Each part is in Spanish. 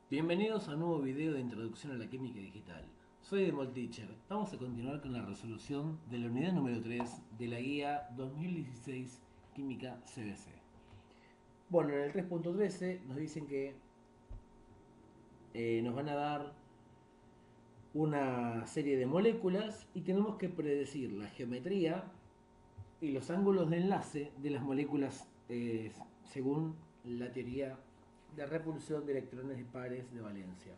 Bienvenidos a un nuevo video de introducción a la química digital. Soy Demolteacher. Vamos a continuar con la resolución de la unidad número 3 de la guía 2016 Química CBC. Bueno, en el 3.13 nos dicen que nos van a dar una serie de moléculas y tenemos que predecir la geometría y los ángulos de enlace de las moléculas según la teoría de repulsión de electrones de pares de valencia.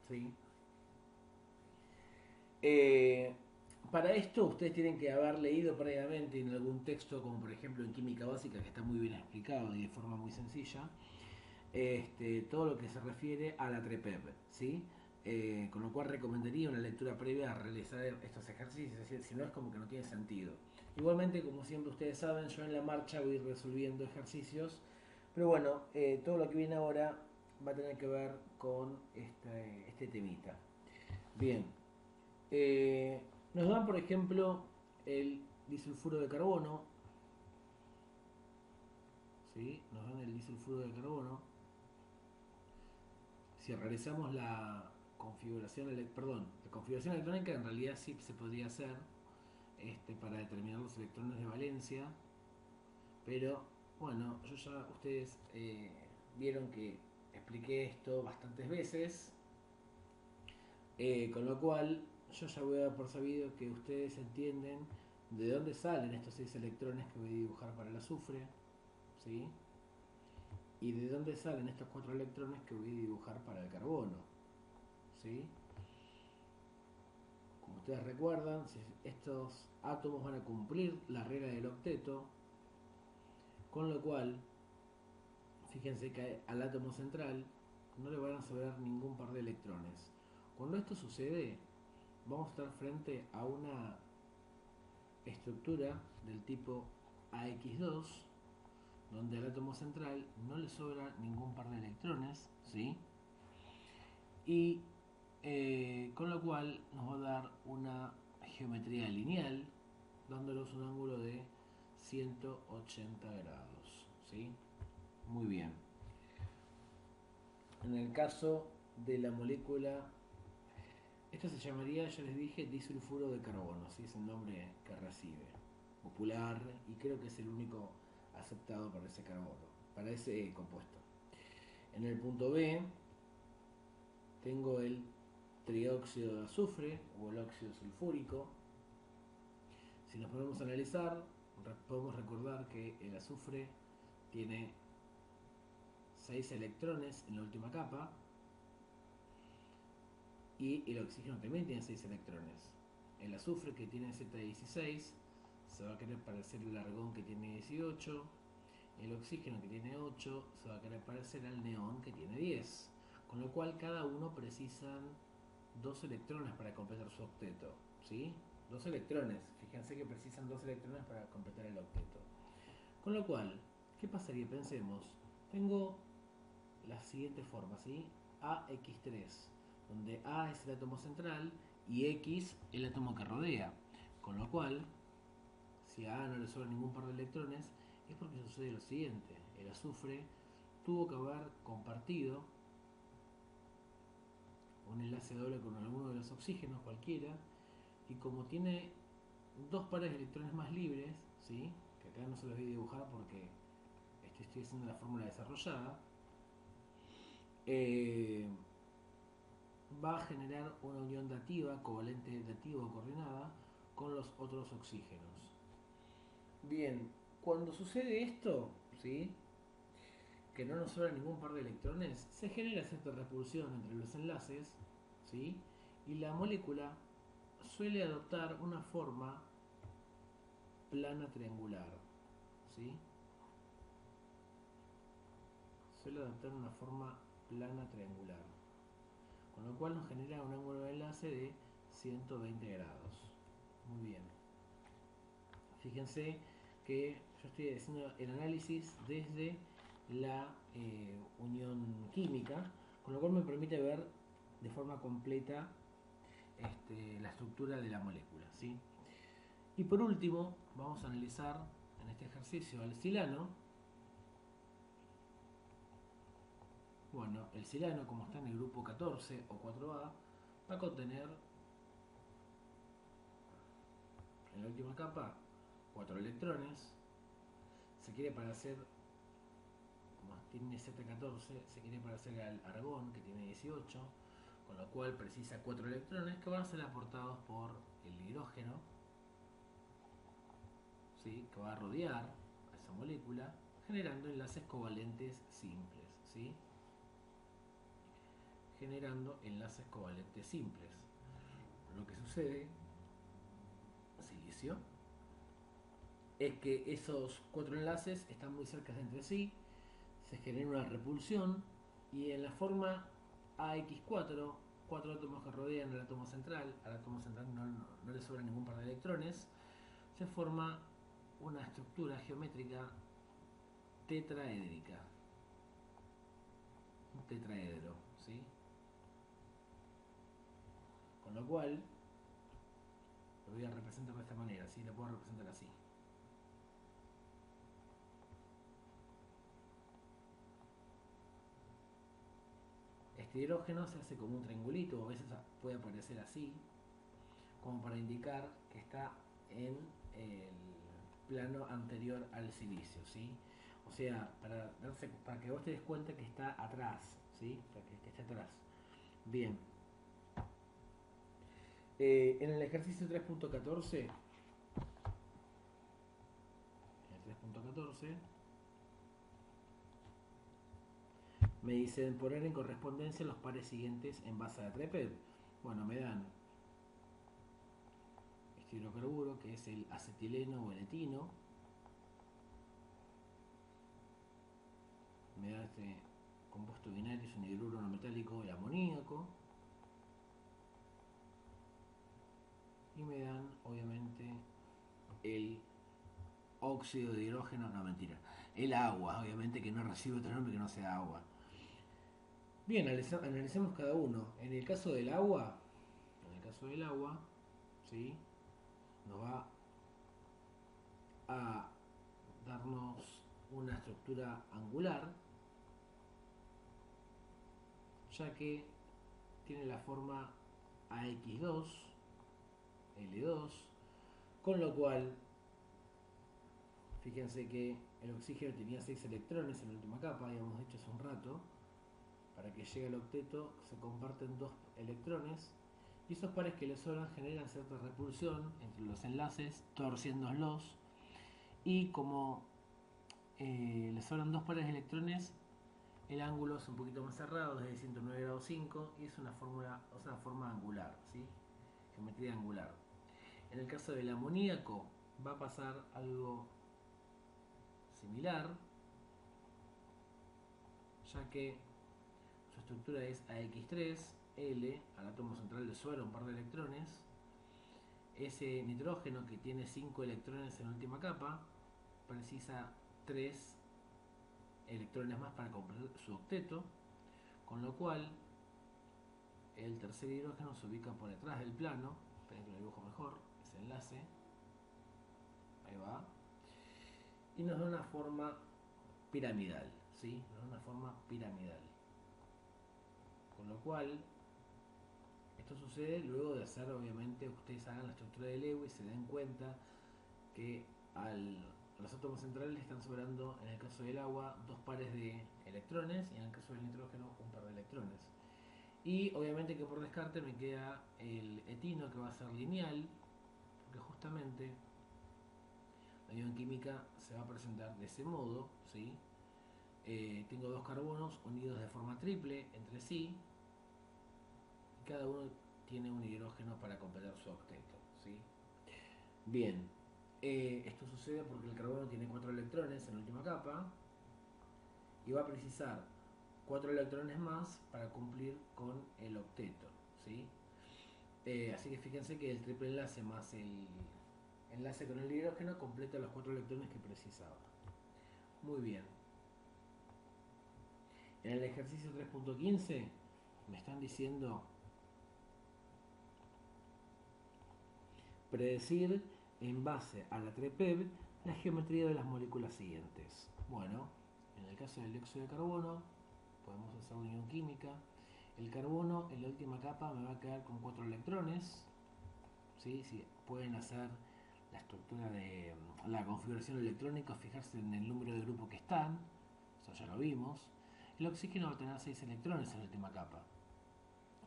¿Sí? Eh, para esto ustedes tienen que haber leído previamente en algún texto, como por ejemplo en Química Básica, que está muy bien explicado y de forma muy sencilla, todo lo que se refiere a la TREPEP, ¿sí? Con lo cual recomendaría una lectura previa a realizar estos ejercicios, es decir, si no es como que no tiene sentido. Igualmente, como siempre ustedes saben, yo en la marcha voy resolviendo ejercicios, pero bueno, todo lo que viene ahora va a tener que ver con este temita. Bien, eh, nos dan, por ejemplo, el disulfuro de carbono, ¿sí? Nos dan el disulfuro de carbono. Si realizamos la configuración electrónica, en realidad sí se podría hacer para determinar los electrones de valencia, pero bueno, ustedes vieron que expliqué esto bastantes veces, con lo cual yo ya voy a dar por sabido que ustedes entienden de dónde salen estos 6 electrones que voy a dibujar para el azufre, ¿sí? Y de dónde salen estos 4 electrones que voy a dibujar para el carbono, ¿sí? Como ustedes recuerdan, si estos átomos van a cumplir la regla del octeto, con lo cual, fíjense que al átomo central no le van a sobrar ningún par de electrones. Cuando esto sucede, vamos a estar frente a una estructura del tipo AX2, donde al átomo central no le sobra ningún par de electrones, ¿sí? Y con lo cual nos va a dar una geometría lineal dándonos un ángulo de 180 grados, ¿sí? Muy bien. En el caso de la molécula, esto se llamaría, ya les dije, disulfuro de carbono, ¿sí? Es el nombre que recibe, popular, y creo que es el único aceptado para ese carbono, para ese compuesto. En el punto B tengo el trióxido de azufre o el óxido sulfúrico. Si nos ponemos a analizar, podemos recordar que el azufre tiene 6 electrones en la última capa y el oxígeno también tiene 6 electrones. El azufre, que tiene Z16, se va a querer parecer al argón, que tiene 18. El oxígeno, que tiene 8, se va a querer parecer al neón, que tiene 10. Con lo cual cada uno precisan 2 electrones para completar su octeto, ¿sí? 2 electrones, fíjense que precisan 2 electrones para completar el octeto. Con lo cual, ¿qué pasaría? Pensemos, tengo la siguiente forma, ¿sí? AX3, donde A es el átomo central y X el átomo que rodea. Con lo cual, si a no le sobra ningún par de electrones, es porque sucede lo siguiente: el azufre tuvo que haber compartido un enlace doble con alguno de los oxígenos, cualquiera, y como tiene dos pares de electrones más libres, ¿sí? Que acá no se los voy a dibujar porque estoy haciendo la fórmula desarrollada, eh, va a generar una unión dativa, covalente dativa o coordinada, con los otros oxígenos. Bien, cuando sucede esto, ¿sí? Que no nos sobra ningún par de electrones, se genera cierta repulsión entre los enlaces, ¿sí? Y la molécula suele adoptar una forma plana triangular, ¿sí? Suele adoptar una forma plana triangular, con lo cual nos genera un ángulo de enlace de 120 grados. Muy bien. Fíjense que yo estoy haciendo el análisis desde la unión química, con lo cual me permite ver de forma completa la estructura de la molécula, ¿sí? Y por último, vamos a analizar en este ejercicio al silano, Bueno, el silano, como está en el grupo 14 o 4A, va a contener en la última capa 4 electrones. Se quiere parecer, como tiene Z14, se quiere parecer al argón, que tiene 18, con lo cual precisa 4 electrones que van a ser aportados por el hidrógeno, ¿sí? Que va a rodear a esa molécula, generando enlaces covalentes simples, ¿sí? Generando enlaces covalentes simples. Lo que sucede, silicio, es que esos 4 enlaces están muy cerca entre sí, se genera una repulsión y en la forma AX4, 4 átomos que rodean el átomo central, al átomo central no le sobra ningún par de electrones, se forma una estructura geométrica tetraédrica, un tetraedro, ¿sí? Con lo cual lo voy a representar de esta manera, ¿sí? Lo puedo representar así. Este hidrógeno se hace como un triangulito, o a veces puede aparecer así, como para indicar que está en el plano anterior al silicio, ¿sí? O sea, para que vos te des cuenta que está atrás, ¿sí? Para que esté atrás. Bien. En el ejercicio 3.14, me dicen poner en correspondencia los pares siguientes en base a TREPED. Bueno, me dan este hidrocarburo, que es el acetileno o el etino. Me da este compuesto binario, es un hidruro no metálico, el amoníaco. Y me dan, obviamente, el óxido de hidrógeno, no mentira, el agua, obviamente que no recibe otro nombre que no sea agua. Bien, analicemos cada uno. En el caso del agua, ¿sí? Nos va a darnos una estructura angular, ya que tiene la forma AX2, L2, con lo cual, fíjense que el oxígeno tenía 6 electrones en la última capa, habíamos dicho hace un rato. Para que llegue al octeto se comparten 2 electrones y esos pares que le sobran generan cierta repulsión entre los enlaces, torciéndolos, y como le sobran 2 pares de electrones, el ángulo es un poquito más cerrado, desde 109 grados 5, y es una forma angular, ¿sí? Geometría angular. En el caso del amoníaco va a pasar algo similar, ya que su estructura es AX3, L, al átomo central le sobra un par de electrones. Ese nitrógeno que tiene 5 electrones en la última capa precisa 3 electrones más para completar su octeto, con lo cual el tercer hidrógeno se ubica por detrás del plano. Esperen que lo dibujo mejor, ese enlace, ahí va, y nos da una forma piramidal, ¿sí? Nos da una forma piramidal, con lo cual esto sucede luego de hacer, obviamente, ustedes hagan la estructura de Lewis y se den cuenta que a los átomos centrales están sobrando, en el caso del agua, 2 pares de electrones y en el caso del nitrógeno un par de electrones. Y obviamente que por descarte me queda el etino, que va a ser lineal, porque justamente la bioquímica se va a presentar de ese modo, ¿sí? Tengo 2 carbonos unidos de forma triple entre sí, y cada uno tiene un hidrógeno para completar su octeto, ¿sí? Bien, esto sucede porque el carbono tiene 4 electrones en la última capa y va a precisar 4 electrones más para cumplir con el octeto, ¿sí? Así que fíjense que el triple enlace más el enlace con el hidrógeno completa los 4 electrones que precisaba. Muy bien. En el ejercicio 3.15 me están diciendo predecir en base a la TREPEB la geometría de las moléculas siguientes. Bueno, en el caso del dióxido de carbono podemos hacer unión química. El carbono en la última capa me va a quedar con 4 electrones. ¿Sí? Sí, pueden hacer la estructura de la configuración electrónica, fijarse en el número de grupo que están, eso ya lo vimos. El oxígeno va a tener 6 electrones en la última capa.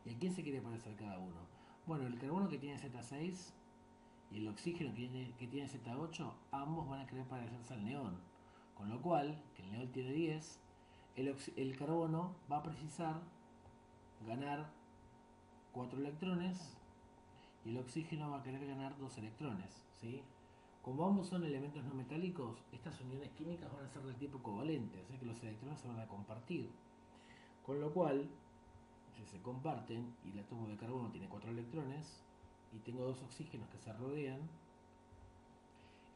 ¿Y a quién se quiere parecer cada uno? Bueno, el carbono que tiene Z6 y el oxígeno que tiene Z8, ambos van a querer parecerse al neón. Con lo cual, que el neón tiene 10, el carbono va a precisar ganar 4 electrones y el oxígeno va a querer ganar 2 electrones, ¿sí? Como ambos son elementos no metálicos, estas uniones químicas van a ser del tipo covalente, o sea que los electrones se van a compartir. Con lo cual, si se comparten y el átomo de carbono tiene 4 electrones y tengo 2 oxígenos que se rodean,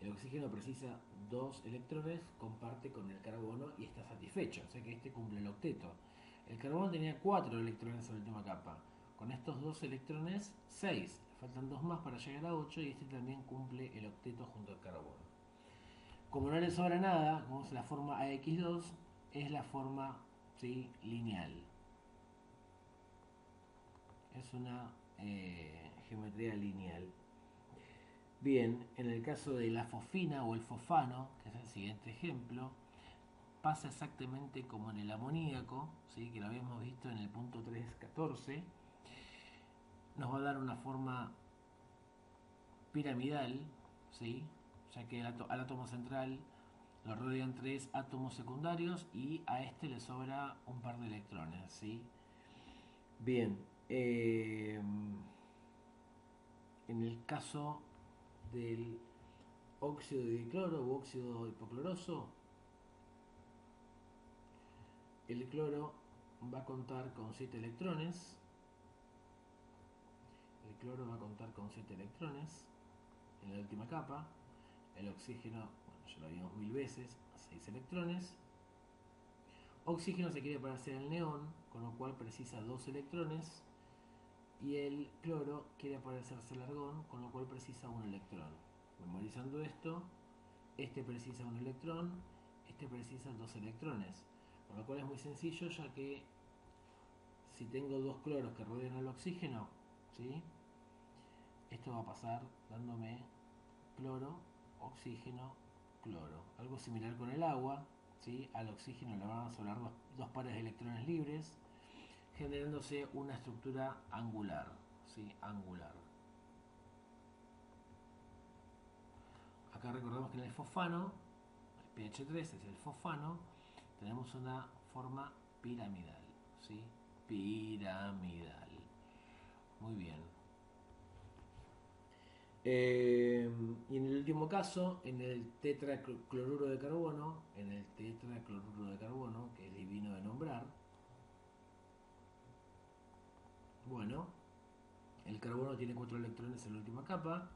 el oxígeno precisa 2 electrones, comparte con el carbono y está satisfecho, o sea que este cumple el octeto. El carbono tenía 4 electrones en la última capa. Con estos 2 electrones, 6. Faltan 2 más para llegar a 8 y este también cumple el octeto junto al carbono. Como no le sobra nada, como es la forma AX2, es la forma, ¿sí?, lineal. Es una geometría lineal. Bien, en el caso de la fosfina o el fosfano, que es el siguiente ejemplo, pasa exactamente como en el amoníaco, ¿sí?, que lo habíamos visto en el punto 3.14. Nos va a dar una forma piramidal, ¿sí?, ya que al átomo central lo rodean 3 átomos secundarios y a este le sobra un par de electrones, ¿sí? Bien, en el caso del óxido de dicloro u óxido hipocloroso, el cloro va a contar con 7 electrones. El cloro va a contar con 7 electrones en la última capa. El oxígeno, bueno, ya lo vimos 1000 veces, 6 electrones. Oxígeno se quiere parecer al neón, con lo cual precisa 2 electrones. Y el cloro quiere parecerse al argón, con lo cual precisa 1 electrón. Memorizando esto, este precisa 1 electrón, este precisa 2 electrones. Con lo cual es muy sencillo, ya que si tengo 2 cloros que rodean al oxígeno, ¿sí?, esto va a pasar dándome cloro, oxígeno, cloro. Algo similar con el agua, ¿sí? Al oxígeno le van a sobrar dos pares de electrones libres, generándose una estructura angular, ¿sí?, angular. Acá recordamos que en el fosfano, el pH 3 es el fosfano, tenemos una forma piramidal, ¿sí?, piramidal. Muy bien. Y en el último caso, en el tetracloruro de carbono, que es divino de nombrar, bueno, el carbono tiene 4 electrones en la última capa,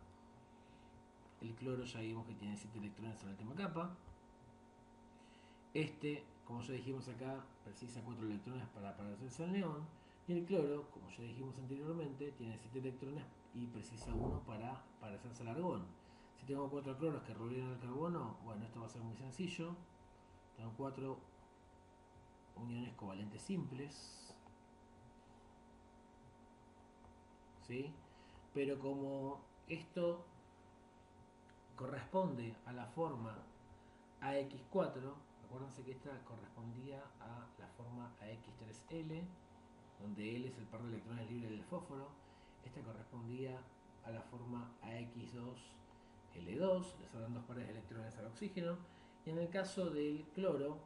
el cloro ya vimos que tiene 7 electrones en la última capa, este, como ya dijimos acá, precisa 4 electrones para parecerse al neón, y el cloro, como ya dijimos anteriormente, tiene 7 electrones y precisa 1 para parecerse al argón. Si tengo 4 cloros que rodean al carbono, bueno, esto va a ser muy sencillo. Tengo 4 uniones covalentes simples, ¿sí? Pero como esto corresponde a la forma AX4, acuérdense que esta correspondía a la forma AX3L, donde L es el par de electrones libres del fósforo. Esta correspondía a la forma AX2L2, le sobran 2 pares de electrones al oxígeno. Y en el caso del cloro,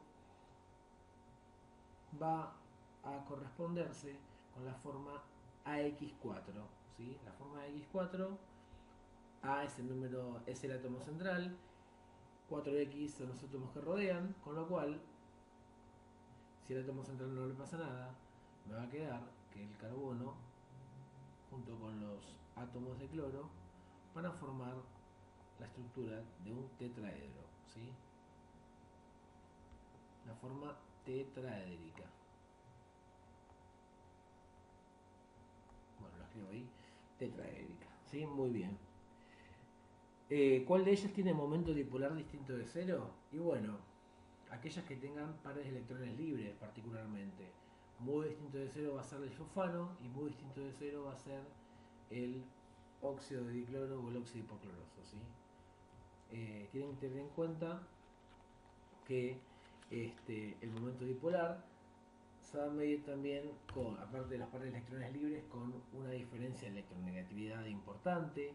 va a corresponderse con la forma AX4, ¿sí? La forma AX4, A es el número, es el átomo central, 4X son los átomos que rodean, con lo cual, si al átomo central no le pasa nada, me va a quedar que el carbono, junto con los átomos de cloro, van a formar la estructura de un tetraedro, ¿sí? La forma tetraédrica. Bueno, lo escribo ahí, tetraédrica, ¿sí? Muy bien. ¿Cuál de ellas tiene momento dipolar distinto de cero? Y bueno, aquellas que tengan pares de electrones libres particularmente. Muy distinto de cero va a ser el sulfano y muy distinto de cero va a ser el óxido de dicloro o el óxido hipocloroso, ¿sí? Tienen que tener en cuenta que el momento dipolar se va a medir también con, aparte de los pares de electrones libres, con una diferencia de electronegatividad importante,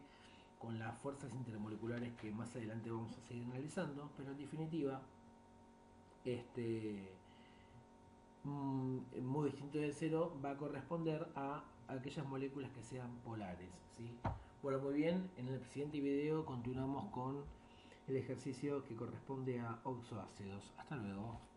con las fuerzas intermoleculares que más adelante vamos a seguir analizando, pero en definitiva, muy distinto de cero va a corresponder a aquellas moléculas que sean polares, ¿sí? Bueno, muy bien, en el siguiente video continuamos con el ejercicio que corresponde a oxoácidos. Hasta luego.